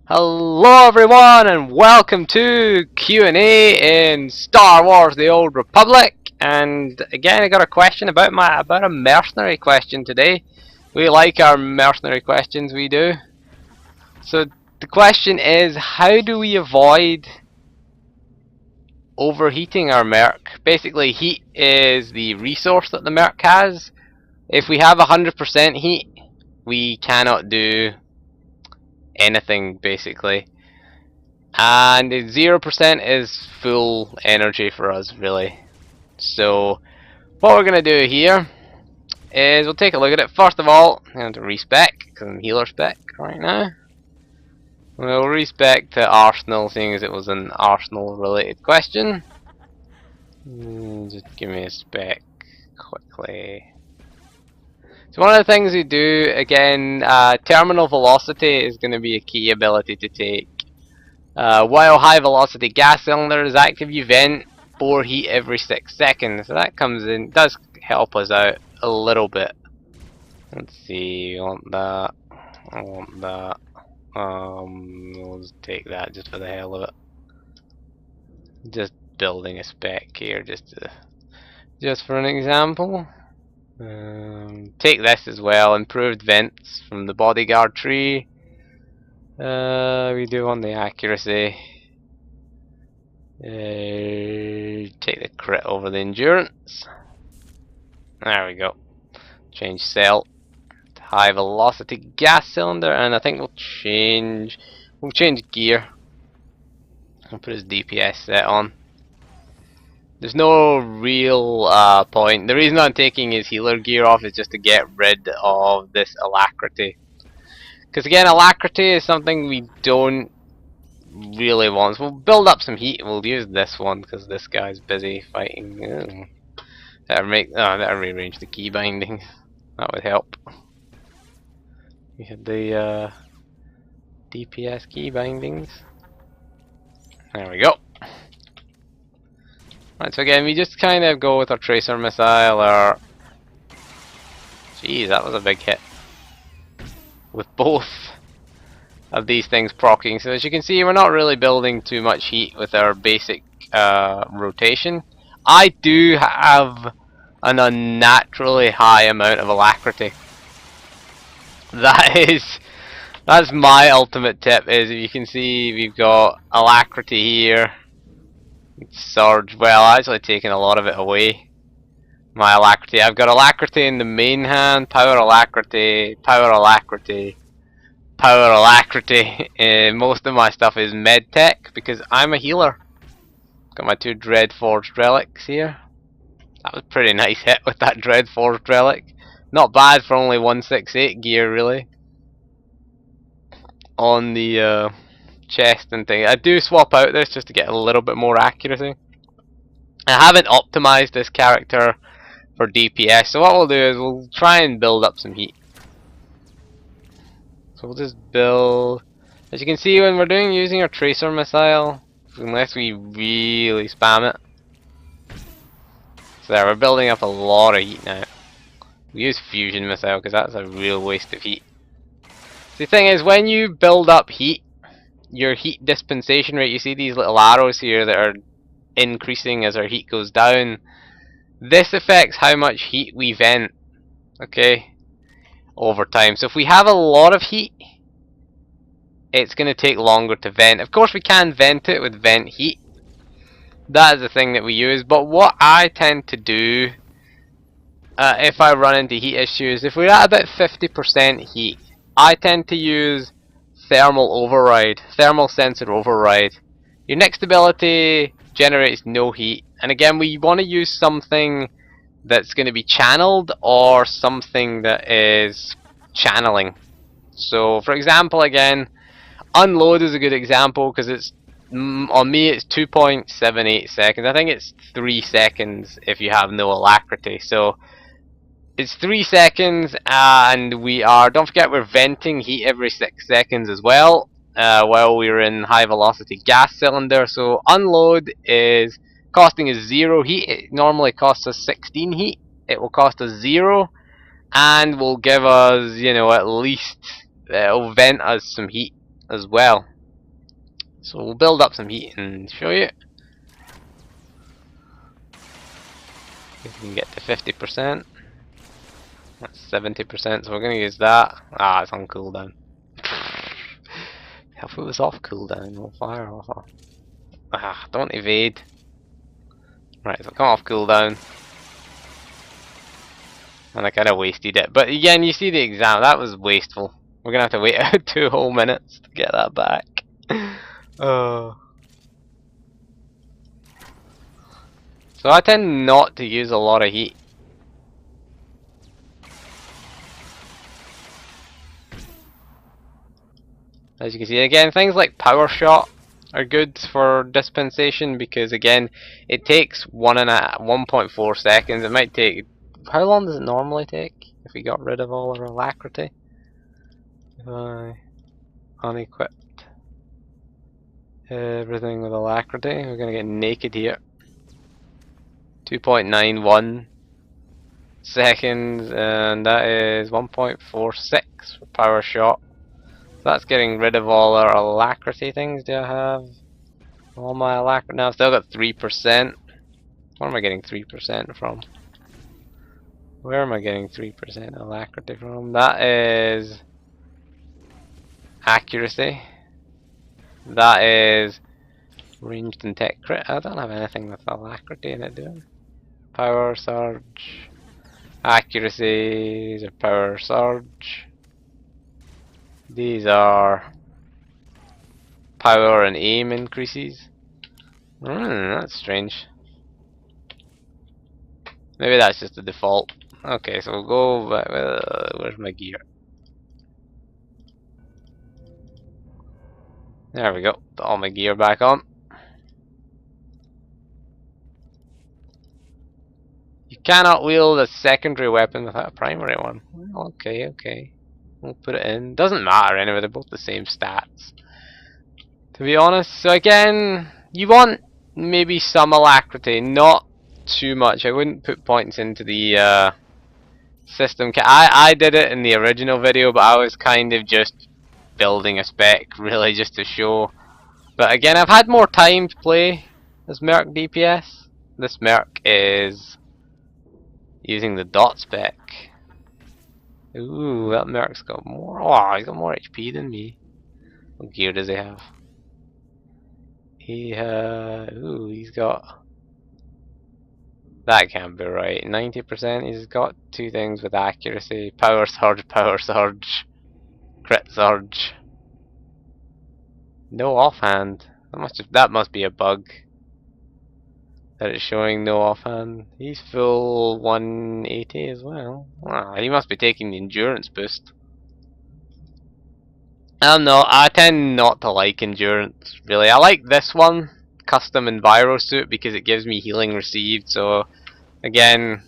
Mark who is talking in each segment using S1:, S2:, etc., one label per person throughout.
S1: Hello everyone and welcome to Q&A in Star Wars The Old Republic. And again I got a question about a mercenary question today. We like our mercenary questions, we do. So the question is, how do we avoid overheating our Merc? Basically, heat is the resource that the Merc has. If we have 100% heat, we cannot do anything basically. And 0% is full energy for us, really. So what we're going to do here is we'll take a look at it. First of all, I'm going to respec, because I'm healer spec right now. We'll respec to Arsenal, seeing as it was an Arsenal related question. Just give me a spec quickly. So one of the things we do, again, terminal velocity is going to be a key ability to take. While high velocity gas cylinder is active, you vent 4 heat every 6 seconds. So that comes in, does help us out a little bit. Let's see, I want that, I want that. We'll just take that just for the hell of it. Just building a spec here, just for an example. Take this as well, improved vents from the bodyguard tree. We do want the accuracy. Take the crit over the endurance. There we go. Change cell to high velocity gas cylinder, and I think we'll change gear. I'll put his DPS set on. There's no real point. The reason I'm taking his healer gear off is just to get rid of this alacrity. Because again, alacrity is something we don't really want. So we'll build up some heat. We'll use this one because this guy's busy fighting. Better rearrange the key bindings. That would help. We had the DPS key bindings. There we go. Right, so again, we just kind of go with our tracer missile. Or jeez, that was a big hit. With both of these things proccing. So as you can see, we're not really building too much heat with our basic rotation. I do have an unnaturally high amount of alacrity. That's my ultimate tip. Is if you can see, we've got alacrity here. Surge. Well, actually taking a lot of it away. My alacrity. I've got alacrity in the main hand, power alacrity, power alacrity, power alacrity. Most of my stuff is med tech because I'm a healer. Got my 2 Dread Forged relics here. That was a pretty nice hit with that Dread Forged relic. Not bad for only 168 gear, really. On the chest and thing. I do swap out this just to get a little bit more accuracy. I haven't optimized this character for DPS, so what we'll do is we'll try and build up some heat. So we'll just build. As you can see, when we're using our tracer missile, unless we really spam it. So there, we're building up a lot of heat now. We use fusion missile because that's a real waste of heat. So the thing is, when you build up heat, your heat dispensation rate, you see these little arrows here that are increasing as our heat goes down. This affects how much heat we vent, okay, over time. So if we have a lot of heat, it's going to take longer to vent. Of course we can vent it with vent heat. That is the thing that we use. But what I tend to do if I run into heat issues, if we're at about 50% heat, I tend to use thermal override, thermal sensor override. Your next ability generates no heat, and again we want to use something that's going to be channeled or something that is channeling. So for example, again, unload is a good example because it's on me it's 2.78 seconds. I think it's 3 seconds if you have no alacrity. So it's 3 seconds, and we are, don't forget, we're venting heat every 6 seconds as well, while we're in high velocity gas cylinder. So unload is costing us 0 heat. It normally costs us 16 heat. It will cost us 0, and will give us, you know, at least, it'll vent us some heat as well. So we'll build up some heat and show you. If we can get to 50%. That's 70%, so we're going to use that. Ah, it's on cooldown. If it was off cooldown, we'll fire off. Ah, don't evade. Right, so come off cooldown. And I kind of wasted it. But again, you see the exam, that was wasteful. We're going to have to wait out 2 whole minutes to get that back. Oh. So I tend not to use a lot of heat. As you can see, again, things like power shot are good for dispensation because again, it takes 1.4 seconds. It might take, how long does it normally take if we got rid of all our alacrity? If I unequipped everything with alacrity, we're gonna get naked here. 2.91 seconds, and that is 1.46 for power shot. That's getting rid of all our alacrity things. Do I have all my alacrity? Now I've still got 3%. Where am I getting 3% from? Where am I getting 3% alacrity from? That is accuracy. That is ranged and tech crit. I don't have anything with alacrity in it, do I? Power surge. Accuracy. These are power surge. These are power and aim increases. That's strange. Maybe that's just the default. Okay, so we'll go. Where's my gear? There we go. Put all my gear back on. You cannot wield a secondary weapon without a primary one. Okay, okay. We'll put it in. Doesn't matter anyway, they're both the same stats, to be honest. So again, you want maybe some alacrity, not too much. I wouldn't put points into the system. I did it in the original video, but I was kind of just building a spec, really, just to show. But again, I've had more time to play this Merc DPS. This Merc is using the dot spec. Ooh, that Merc's got more. Oh, he's got more HP than me. What gear does he have? Ooh, he's got. That can't be right. 90%. He's got 2 things with accuracy: power surge, crit surge. No offhand. That must be a bug. That it's showing no offhand. He's full 180 as well. Wow, he must be taking the endurance boost. I don't know, I tend not to like endurance, really. I like this one, custom Enviro suit, because it gives me healing received. So, again,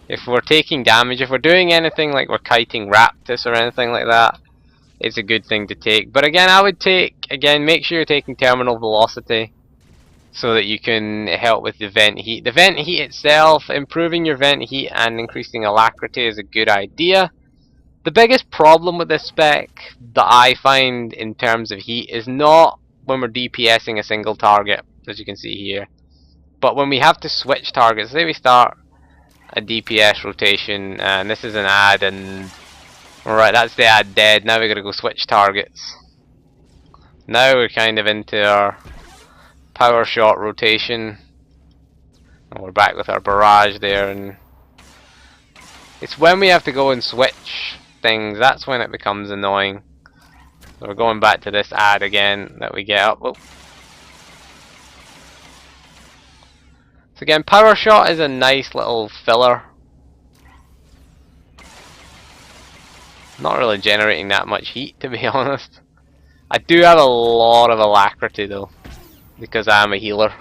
S1: if we're taking damage, if we're doing anything like we're kiting Raptus or anything like that, it's a good thing to take. But again, I would make sure you're taking terminal velocity, so that you can help with the vent heat. The vent heat itself, improving your vent heat and increasing alacrity is a good idea. The biggest problem with this spec that I find in terms of heat is not when we're DPSing a single target, as you can see here, but when we have to switch targets. Say we start a DPS rotation, and this is an ad, and alright, that's the ad dead. Now we gotta go switch targets. Now we're kind of into our power shot rotation, and we're back with our barrage there, and it's when we have to go and switch things, that's when it becomes annoying. So we're going back to this ad again that we get up. Whoa. So again, power shot is a nice little filler. Not really generating that much heat, to be honest. I do have a lot of alacrity though, because I am a healer.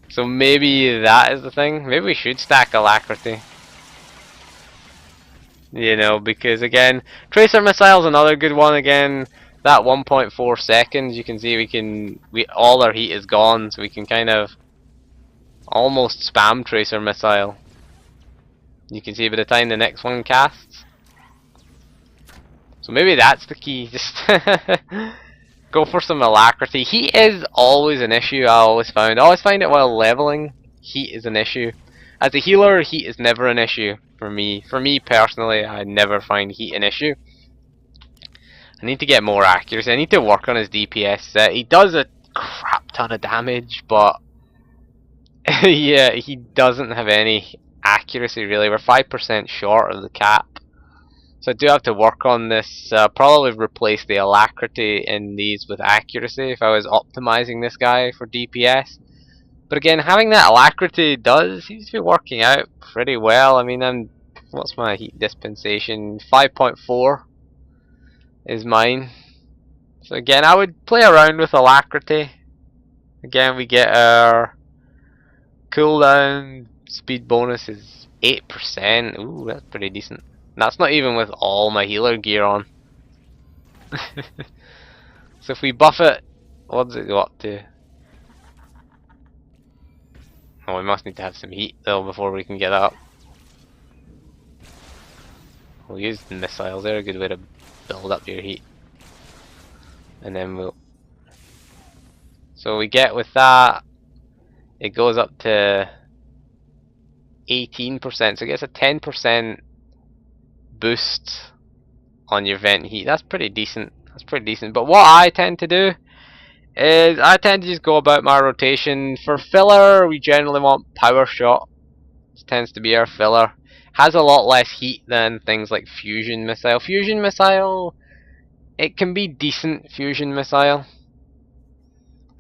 S1: So maybe that is the thing. Maybe we should stack alacrity. You know, because again, tracer missile is another good one. Again, that 1.4 seconds, you can see all our heat is gone, so we can kind of almost spam tracer missile. You can see by the time the next one casts. So maybe that's the key. Just Go for some alacrity. Heat is always an issue, I always found. I always find it while leveling, heat is an issue. As a healer, heat is never an issue for me. For me personally, I never find heat an issue. I need to get more accuracy. I need to work on his DPS set. He does a crap ton of damage, but yeah, he doesn't have any accuracy really. We're 5% short of the cap. So I do have to work on this. Probably replace the alacrity in these with accuracy if I was optimizing this guy for DPS. But again, having that alacrity seems to be working out pretty well. I mean, what's my heat dispensation? 5.4 is mine. So again, I would play around with alacrity. Again, we get our cooldown speed bonus is 8%. Ooh, that's pretty decent. That's not even with all my healer gear on. So if we buff it, what does it go up to? Oh, we must need to have some heat though before we can get that up. We'll use the missiles, they're a good way to build up your heat. And then we'll... So we get with that, it goes up to 18%, so it gets a 10% boost on your vent heat. That's pretty decent. That's pretty decent. But what I tend to do is I tend to just go about my rotation. For filler, we generally want power shot. This tends to be our filler. Has a lot less heat than things like fusion missile. Fusion missile, it can be decent fusion missile.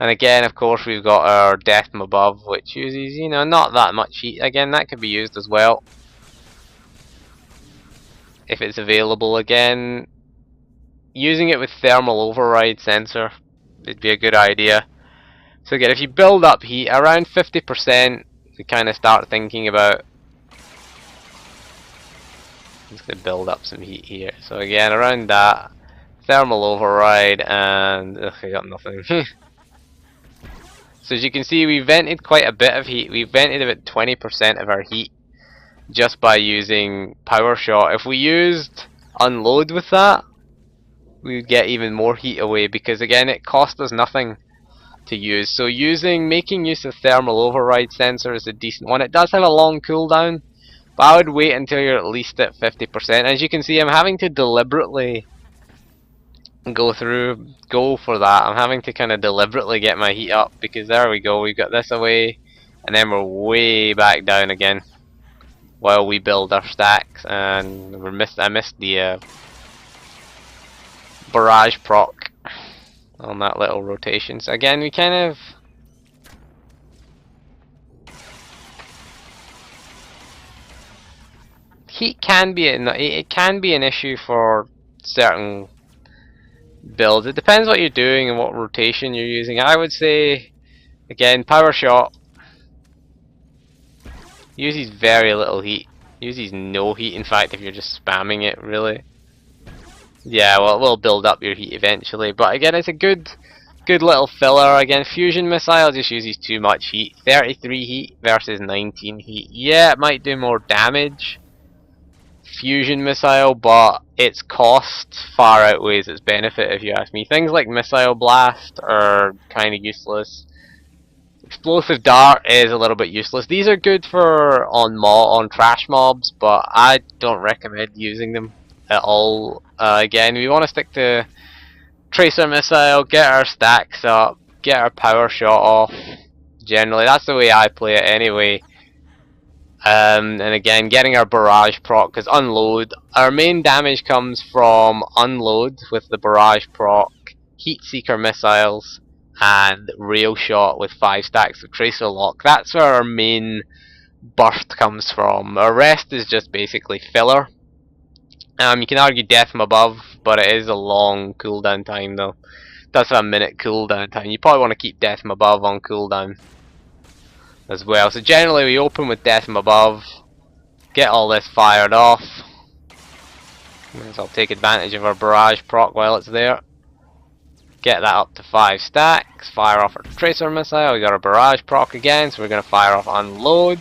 S1: And again, of course, we've got our death from above, which uses, you know, not that much heat. Again, that could be used as well if it's available. Again, using it with thermal override sensor would be a good idea. So again, if you build up heat around 50%, we kind of start thinking about... I'm just going to build up some heat here. So again, around that, thermal override, and I got nothing. So as you can see, we vented quite a bit of heat. We vented about 20% of our heat just by using power shot. If we used unload with that, we would get even more heat away, because again, it cost us nothing to use. So making use of thermal override sensor is a decent one. It does have a long cooldown, but I would wait until you're at least at 50%. As you can see, I'm having to deliberately go for that. I'm having to kind of deliberately get my heat up, because there we go, we've got this away, and then we're way back down again while we build our stacks. And I missed the barrage proc on that little rotation. So again, we kind of heat can be an issue for certain builds. It depends what you're doing and what rotation you're using. I would say, again, power shot uses very little heat. Uses no heat, in fact, if you're just spamming it, really. Yeah, well, it will build up your heat eventually, but again, it's a good little filler. Again, fusion missile just uses too much heat. 33 heat versus 19 heat. Yeah, it might do more damage, fusion missile, but its cost far outweighs its benefit, if you ask me. Things like missile blast are kind of useless. Explosive dart is a little bit useless. These are good for on trash mobs, but I don't recommend using them at all. Again, we want to stick to tracer missile, get our stacks up, get our power shot off. Generally, that's the way I play it anyway. And again, getting our barrage proc, because unload, our main damage comes from unload with the barrage proc, heat seeker missiles, and rail shot with 5 stacks of tracer lock. That's where our main burst comes from. Our rest is just basically filler. You can argue death from above, but it is a long cooldown time though. It does have a minute cooldown time. You probably want to keep death from above on cooldown as well. So generally we open with death from above, get all this fired off. I'll take advantage of our barrage proc while it's there. Get that up to 5 stacks, fire off our tracer missile. We got our barrage proc again, so we're going to fire off unload,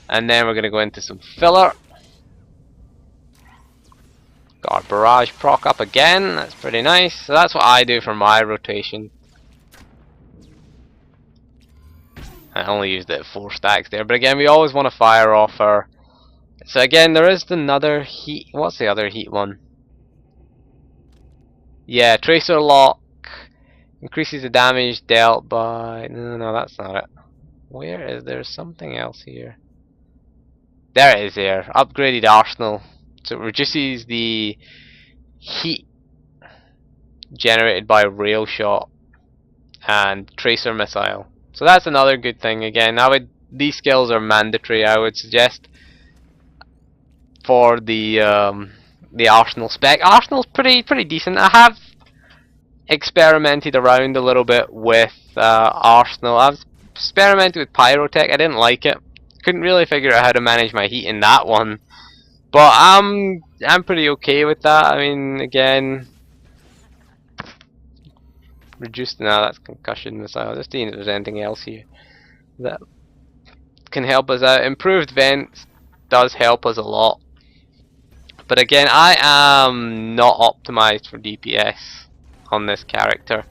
S1: and then we're going to go into some filler. Got our barrage proc up again, that's pretty nice. So that's what I do for my rotation. I only used it at 4 stacks there, but again we always want to fire off our... So again there is another heat, what's the other heat one? Yeah, Tracer Lock. Increases the damage dealt by... No, that's not it. Where is there something else here? There it is there. Upgraded Arsenal. So it reduces the heat generated by rail shot and tracer missile. So that's another good thing. Again, these skills are mandatory. I would suggest for the Arsenal spec. Arsenal's pretty decent. I have experimented around a little bit with Arsenal. I've experimented with Pyrotech. I didn't like it. Couldn't really figure out how to manage my heat in that one. But I'm pretty okay with that. I mean, again, reduced now. That's concussion missile. Just seeing if there's anything else here that can help us out. Improved vents does help us a lot. But again, I am not optimized for DPS on this character,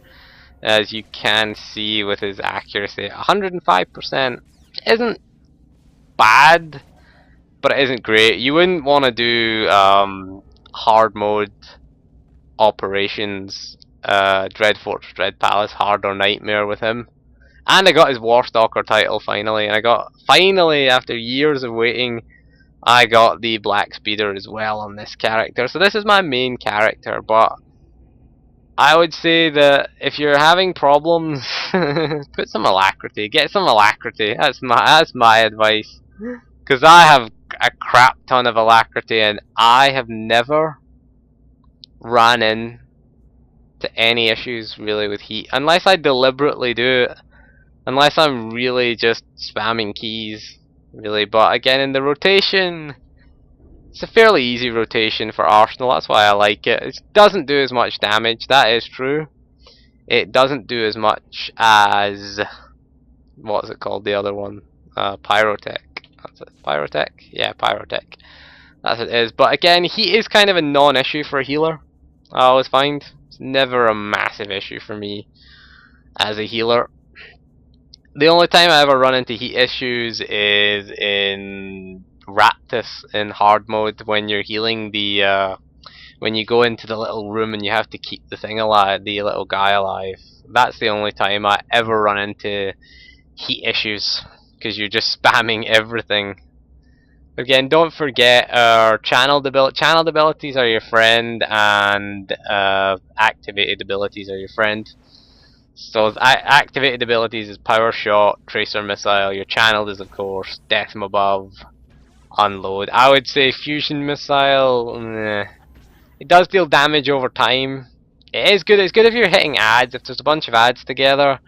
S1: as you can see with his accuracy. 105% isn't bad, but it isn't great. You wouldn't want to do hard mode operations, Dread Fortress, Dread Palace, hard or nightmare with him. And I got his Warstalker title finally, and finally, after years of waiting, I got the Black Speeder as well on this character. So this is my main character, but I would say that if you're having problems, put some alacrity. Get some alacrity. That's my advice. Because I have a crap ton of alacrity, and I have never ran in to any issues really with heat, unless I deliberately do it. Unless I'm really just spamming keys, really. But again, in the rotation, it's a fairly easy rotation for Arsenal. That's why I like it. It doesn't do as much damage. That is true. It doesn't do as much as, what's it called? The other one, Pyrotech. That's it. Pyrotech. Yeah, Pyrotech. That's what it is. But again, heat is kind of a non-issue for a healer. I always find it's never a massive issue for me as a healer. The only time I ever run into heat issues is in Raptus in hard mode, when you're healing the when you go into the little room and you have to keep the thing alive, the little guy alive. That's the only time I ever run into heat issues, because you're just spamming everything. Again, don't forget our channeled abilities are your friend, and activated abilities are your friend. So activated abilities is Power Shot, Tracer Missile. Your channeled is of course Death from Above, Unload. I would say Fusion Missile, it does deal damage over time. It is good. It's good if you're hitting ads. If there's a bunch of ads together,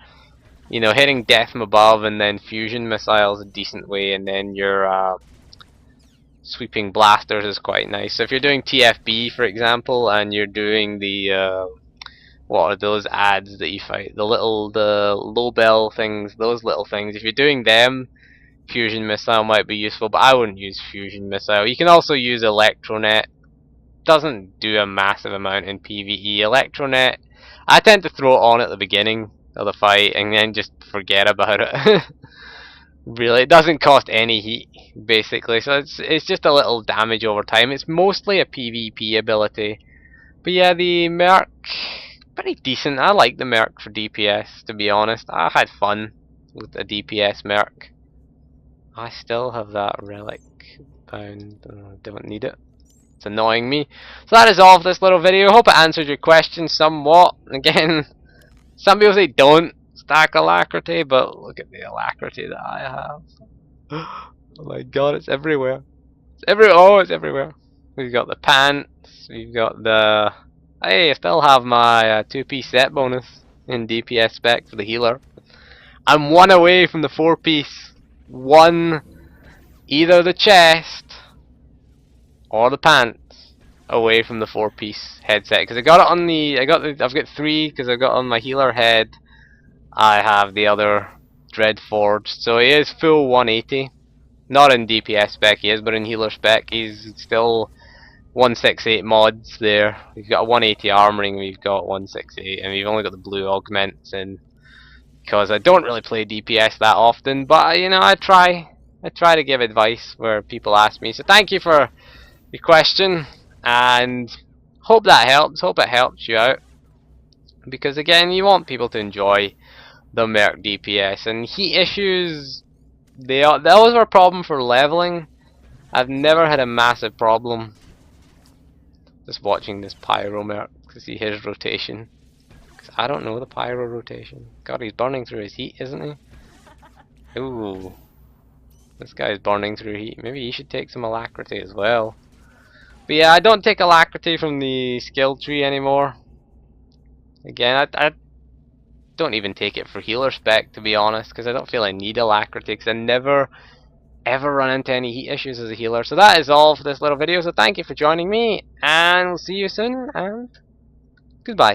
S1: you know, hitting Death from Above and then Fusion Missile is a decent way, and then your Sweeping Blasters is quite nice. So if you're doing TFB, for example, and you're doing the what are those ads that you fight? The low bell things, those little things. If you're doing them, Fusion Missile might be useful, but I wouldn't use Fusion Missile. You can also use Electronet. Doesn't do a massive amount in PvE. Electronet, I tend to throw it on at the beginning of the fight and then just forget about it. Really, it doesn't cost any heat, basically, so it's just a little damage over time. It's mostly a PvP ability. But yeah, the Merc, pretty decent. I like the Merc for DPS, to be honest. I had fun with a DPS Merc. I still have that relic bound. Don't need it. It's annoying me. So that is all for this little video. Hope it answered your question somewhat. Again, some people say don't stack alacrity, but look at the alacrity that I have. Oh my god, it's everywhere. It's everywhere. We've got the pants. We've got the... Hey, I still have my 2-piece set bonus in DPS spec for the healer. I'm one away from the 4-piece. One, either the chest or the pants away from the 4-piece headset. Because I got it on the... I've got 3 because I've got on my healer head. I have the other Dread Forged. So he is full 180. Not in DPS spec he is, but in healer spec he's still 168 mods there. We've got a 180 armoring, we've got 168, and we've only got the blue augments in because I don't really play DPS that often. But you know, I try to give advice where people ask me. So thank you for your question, and hope that helps. Hope it helps you out, because again, you want people to enjoy the Merc DPS, and heat issues. Those were a problem for leveling. I've never had a massive problem just watching this Pyro Merc to see his rotation. Cause I don't know the Pyro rotation. God, he's burning through his heat, isn't he? Ooh. This guy's burning through heat. Maybe he should take some alacrity as well. But yeah, I don't take alacrity from the skill tree anymore. Again, I don't even take it for healer spec, to be honest, because I don't feel I need alacrity, because I never ever run into any heat issues as a healer. So that is all for this little video, so thank you for joining me, and we'll see you soon, and goodbye.